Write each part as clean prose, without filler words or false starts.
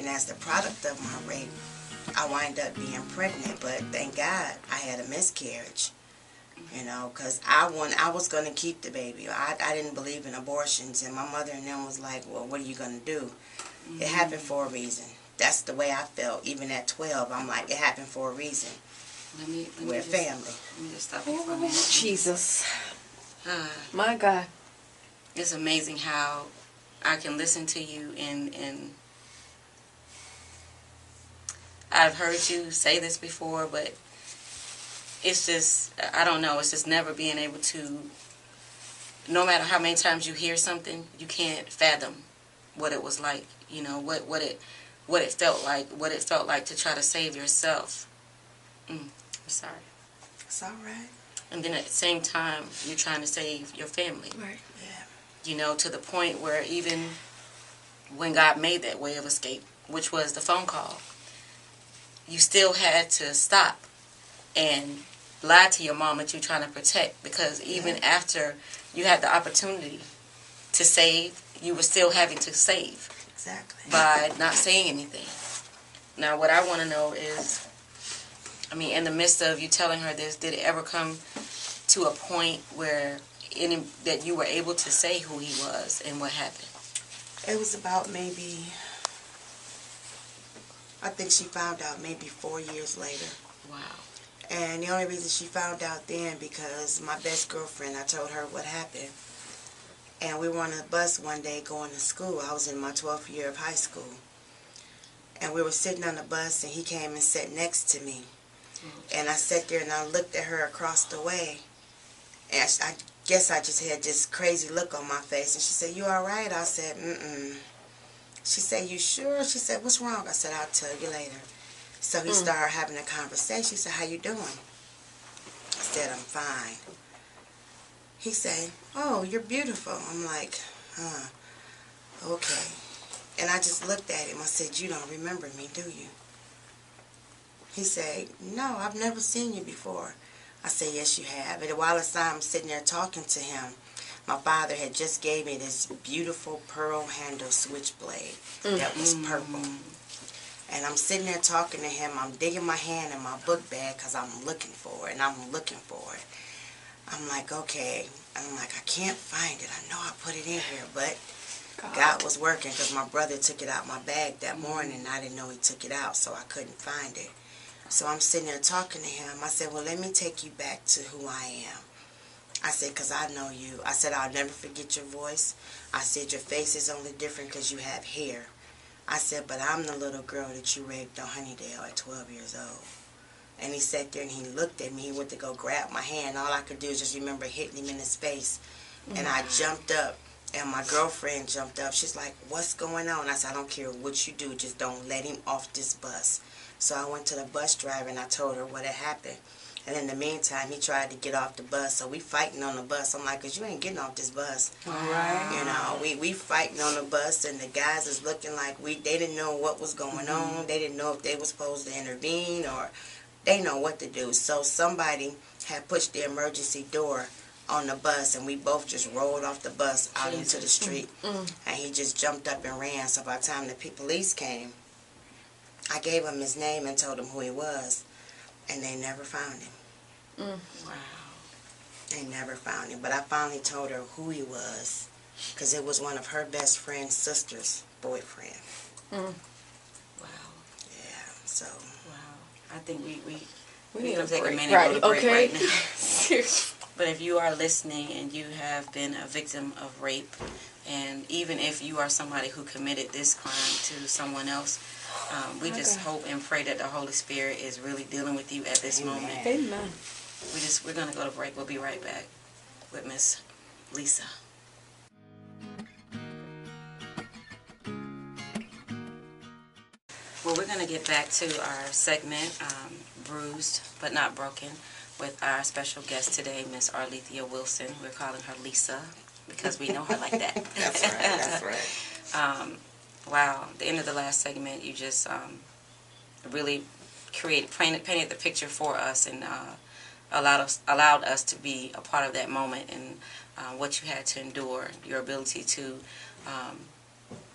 and as the product of my rape, I wind up being pregnant. But thank God I had a miscarriage, you know, because I was going to keep the baby. I didn't believe in abortions, and my mother and them was like, well, what are you going to do? It happened for a reason. That's the way I felt. Even at 12, I'm like, it happened for a reason. We're family. Let me just stop you for a minute. Jesus. My God. It's amazing how I can listen to you and I've heard you say this before, but it's just, I don't know, it's just never being able to, no matter how many times you hear something, you can't fathom what it was like, you know, what it felt like to try to save yourself. I'm sorry. It's all right. And then at the same time, you're trying to save your family. Right. Yeah. You know, to the point where even when God made that way of escape, which was the phone call, you still had to stop and lie to your mom that you're trying to protect, because even after you had the opportunity to save, you were still having to save. Exactly. By not saying anything. Now, what I want to know is, I mean, in the midst of you telling her this, did it ever come to a point where that you were able to say who he was and what happened? It was about maybe, I think she found out maybe 4 years later. Wow. And the only reason she found out then, because my best girlfriend, I told her what happened. And we were on a bus one day going to school. I was in my 12th year of high school. And we were sitting on the bus, and he came and sat next to me. And I sat there and I looked at her across the way. And I guess I just had this crazy look on my face. And she said, "You all right?" I said, "Mm-mm." She said, "You sure?" She said, "What's wrong?" I said, "I'll tell you later." So he started having a conversation. He said, "How you doing?" I said, "I'm fine." He said, "Oh, you're beautiful." I'm like, okay. And I just looked at him. I said, "You don't remember me, do you?" He said, "No, I've never seen you before." I said, "Yes, you have." And while I'm sitting there talking to him, my father had just gave me this beautiful pearl handle switchblade that was purple. And I'm sitting there talking to him. I'm digging my hand in my book bag because I'm looking for it, and I'm looking for it. I'm like, okay. I'm like, I can't find it. I know I put it in here, but God was working, because my brother took it out my bag that morning, and I didn't know he took it out, so I couldn't find it. So I'm sitting there talking to him. I said, "Well, let me take you back to who I am." I said, "Because I know you." I said, "I'll never forget your voice." I said, "Your face is only different because you have hair." I said, "But I'm the little girl that you raped on Honeydale at 12 years old." And he sat there and he looked at me. He went to go grab my hand. All I could do is just remember hitting him in his face. And I jumped up, and my girlfriend jumped up. She's like, "What's going on?" I said, "I don't care what you do. Just don't let him off this bus." So I went to the bus driver and I told her what had happened. And in the meantime, he tried to get off the bus. So we fighting on the bus. I'm like, "'Cause you ain't getting off this bus." Right. You know, we fighting on the bus, and the guys is looking like they didn't know what was going on. They didn't know if they were supposed to intervene, or they know what to do. So somebody had pushed the emergency door on the bus, and we both just rolled off the bus out into the street. And he just jumped up and ran. So by the time the police came, I gave him his name and told him who he was, and they never found him. Wow. They never found him. But I finally told her who he was, because it was one of her best friend's sister's boyfriend. Wow. Yeah, so. Wow. I think we need to a take break. a minute to go to break right now. Seriously. But if you are listening and you have been a victim of rape, and even if you are somebody who committed this crime to someone else, we just hope and pray that the Holy Spirit is really dealing with you at this moment. Amen. We're going to go to break. We'll be right back with Miss Lisa. Well, we're going to get back to our segment, Bruised But Not Broken, with our special guest today, Miss Arlethea Wilson. We're calling her Lisa because we know her like that. That's right, that's right. Wow, at the end of the last segment, you just really painted the picture for us, and allowed us to be a part of that moment, and what you had to endure, your ability to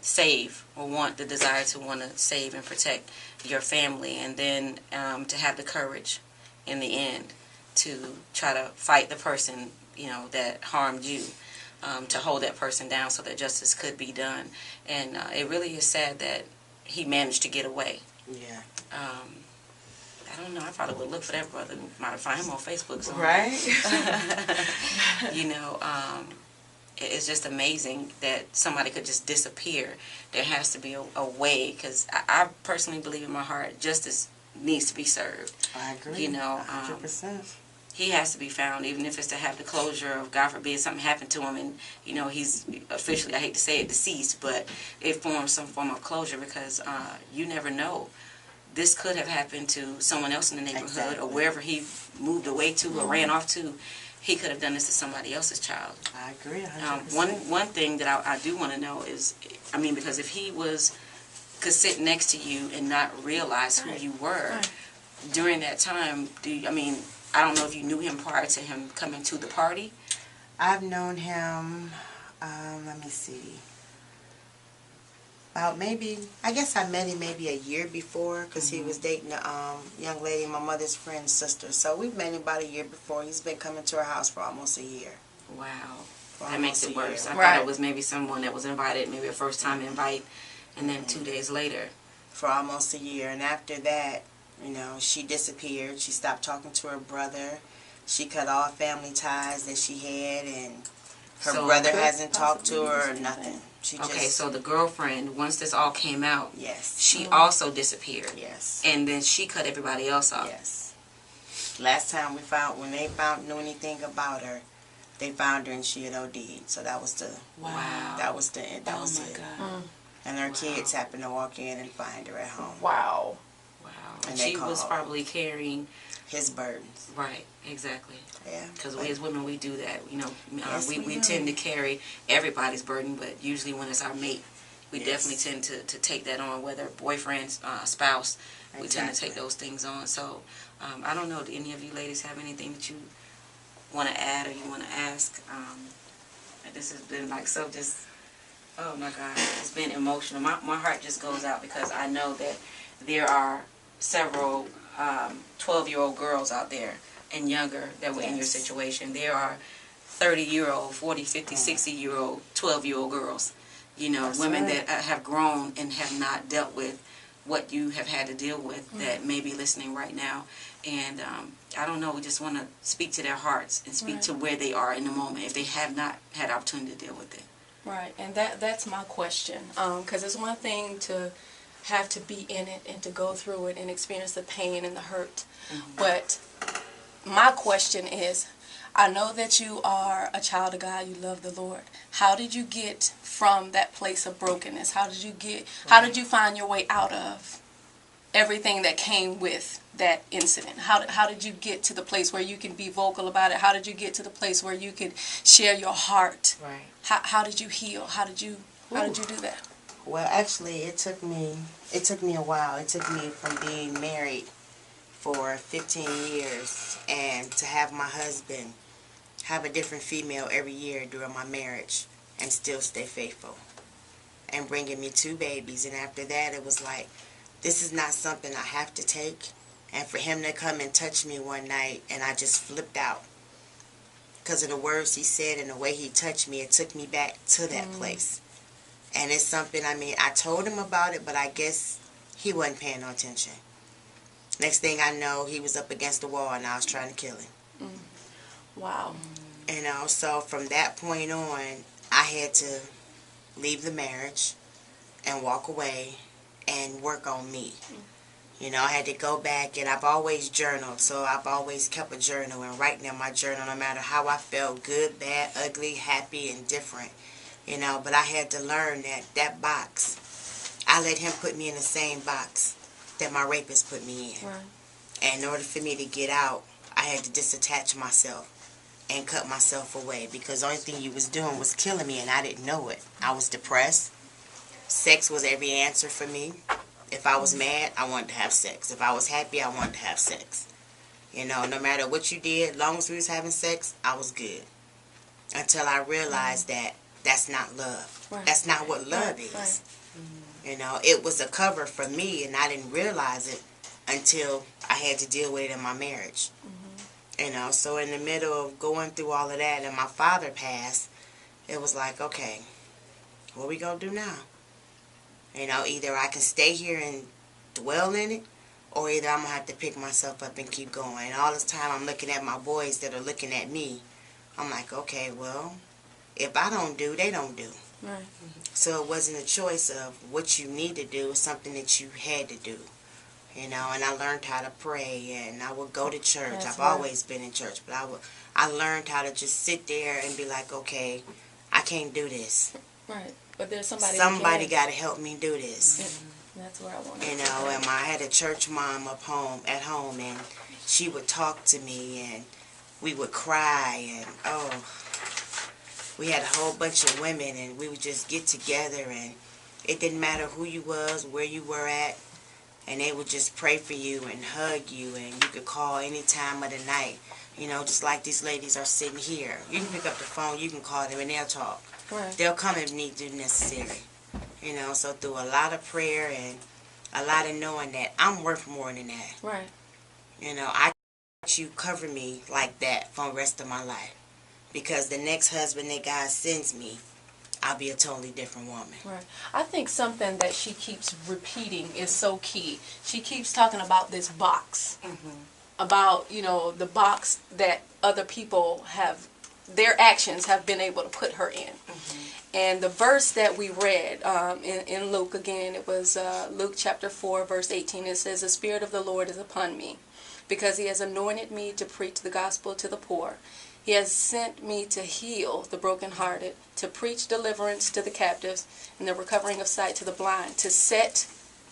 save or want the desire to want to save and protect your family, and then to have the courage in the end to try to fight the person, that harmed you, to hold that person down so that justice could be done. And it really is sad that he managed to get away. Yeah. I don't know. I probably would look for that brother. Might find him on Facebook somewhere. Right. It's just amazing that somebody could just disappear. There has to be a way, because I personally believe in my heart justice needs to be served. I agree. 100%. He has to be found, even if it's to have the closure of, God forbid, something happened to him and, he's officially, I hate to say it, deceased, but it forms some form of closure, because you never know. This could have happened to someone else in the neighborhood, Exactly. or wherever he moved away to or ran off to. He could have done this to somebody else's child. I agree, 100%. One thing that I do want to know is, because if he could sit next to you and not realize who you were during that time, I don't know if you knew him prior to him coming to the party. I've known him, let me see, about I guess I met him maybe a year before, because he was dating a young lady, my mother's friend's sister. So we've met him about a year before. He's been coming to our house for almost a year. Wow. For That makes it almost a worse. year. I Right. thought it was maybe someone that was invited, maybe a first time invite, and then 2 days later. For almost a year. And after that, she disappeared. She stopped talking to her brother. She cut all family ties that she had, and her So- brother Could hasn't talked to possibly be her the or same nothing. thing. She Okay, just, so the girlfriend, once this all came out, yes, she also disappeared. yes, And then she cut everybody else off. yes. Last time when they knew anything about her, they found her and she had OD'd. So that was the, Wow. that was the, that Oh was my it. God. And her Wow. kids happened to walk in and find her at home. Wow. Wow. And And they she was called. probably carrying, His burdens. right, exactly. Yeah. Because we as women, we do that. Yes, we we do. tend to carry everybody's burden, but usually when it's our mate, we Yes. definitely tend to take that on, whether boyfriend, spouse, we tend to take Exactly. those things on. So I don't know, do any of you ladies have anything that you want to add or you want to ask? This has been oh my God, it's been emotional. My heart just goes out, because I know that there are several 12-year-old girls out there and younger that were in your Yes. situation. There are 30-year-old, 40, 50, 60-year-old, 12-year-old girls. That's Women right. that have grown and have not dealt with what you have had to deal with, that may be listening right now. And I don't know, we just want to speak to their hearts and speak to where they are in the moment if they have not had opportunity to deal with it. Right, and that's my question. Because it's one thing to have to be in it and to go through it and experience the pain and the hurt. But my question is, I know that you are a child of God, you love the Lord. How did you get from that place of brokenness? How did you find your way out of everything that came with that incident? How did you get to the place where you can be vocal about it? How did you get to the place where you could share your heart? Right. How did you heal? How did you do that? Well, actually, it took me a while. It took me from being married for 15 years and to have my husband have a different female every year during my marriage and still stay faithful, and bringing me 2 babies. And after that, it was like, this is not something I have to take. And for him to come and touch me one night, and I just flipped out because of the words he said and the way he touched me, it took me back to that place. And it's something, I told him about it, but I guess he wasn't paying no attention. Next thing I know, he was up against the wall and I was trying to kill him. Wow. So from that point on, I had to leave the marriage and walk away and work on me. I had to go back, and I've always journaled, so I've always kept a journal and writing in my journal no matter how I felt, good, bad, ugly, happy, and different. But I had to learn that box, I let him put me in the same box that my rapist put me in. Right. And in order for me to get out, I had to disattach myself and cut myself away, because the only thing you was doing was killing me, and I didn't know it. I was depressed. Sex was every answer for me. If I was mad, I wanted to have sex. If I was happy, I wanted to have sex. No matter what you did, as long as we was having sex, I was good. Until I realized that that's not love. Right. That's not what love Right. is. Right. You know, it was a cover for me, and I didn't realize it until I had to deal with it in my marriage. You know, so in the middle of going through all of that and my father passed, it was like, okay, what we gonna do now? You know, either I can stay here and dwell in it, or either I'm gonna have to pick myself up and keep going. And all this time I'm looking at my boys that are looking at me. I'm like, okay, well, if I don't do, they don't do. Right. So it wasn't a choice of what you need to do, it's something that you had to do. You know, and I learned how to pray, and I would go to church. That's I've right. always been in church, but I learned how to just sit there and be like, okay, I can't do this. Right. But there's somebody. Somebody got to help me do this. That's where I want. You know, and I had a church mom at home, and she would talk to me, and we would cry, and we had a whole bunch of women, and we would just get together, and it didn't matter who you was, where you were at. And they would just pray for you and hug you, and you could call any time of the night. You know, just like these ladies are sitting here. You can pick up the phone, you can call them, and they'll talk. Right. They'll come if need to necessary. You know, so through a lot of prayer and a lot of knowing that I'm worth more than that. Right. You know, I want you cover me like that for the rest of my life. Because the next husband that God sends me, I'll be a totally different woman. Right. I think something that she keeps repeating is so key. She keeps talking about this box. About, you know, the box that other people have, their actions have been able to put her in. And the verse that we read in Luke, again, it was Luke chapter 4, verse 18. It says, "The Spirit of the Lord is upon me, because he has anointed me to preach the gospel to the poor. He has sent me to heal the brokenhearted, to preach deliverance to the captives, and the recovering of sight to the blind, to set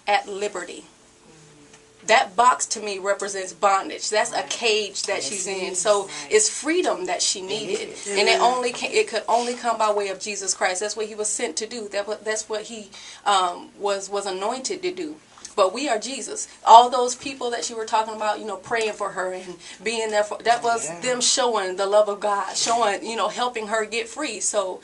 at liberty." That box to me represents bondage. That's a cage that she's in. So it's freedom that she needed, and it could only come by way of Jesus Christ. That's what he was sent to do. That's what he was anointed to do. But we are Jesus. All those people that you were talking about, you know, praying for her and being there for, that was them showing the love of God, showing, you know, helping her get free. So,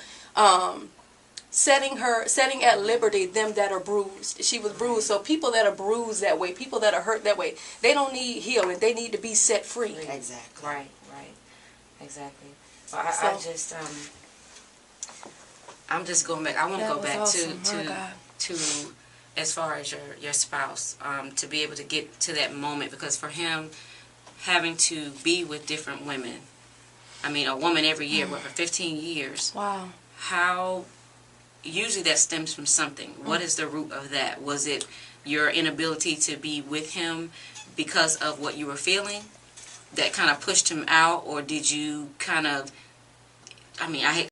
setting at liberty them that are bruised. She was bruised. So people that are bruised that way, people that are hurt that way, they don't need healing. They need to be set free. Exactly. Right. Exactly. Well, I'm just going back. I want to go back awesome. to as far as your spouse, to be able to get to that moment, because for him, having to be with different women, I mean, a woman every year, for 15 years. Wow. How, usually that stems from something. What is the root of that? Was it your inability to be with him because of what you were feeling that kind of pushed him out, or did you kind of, I mean, I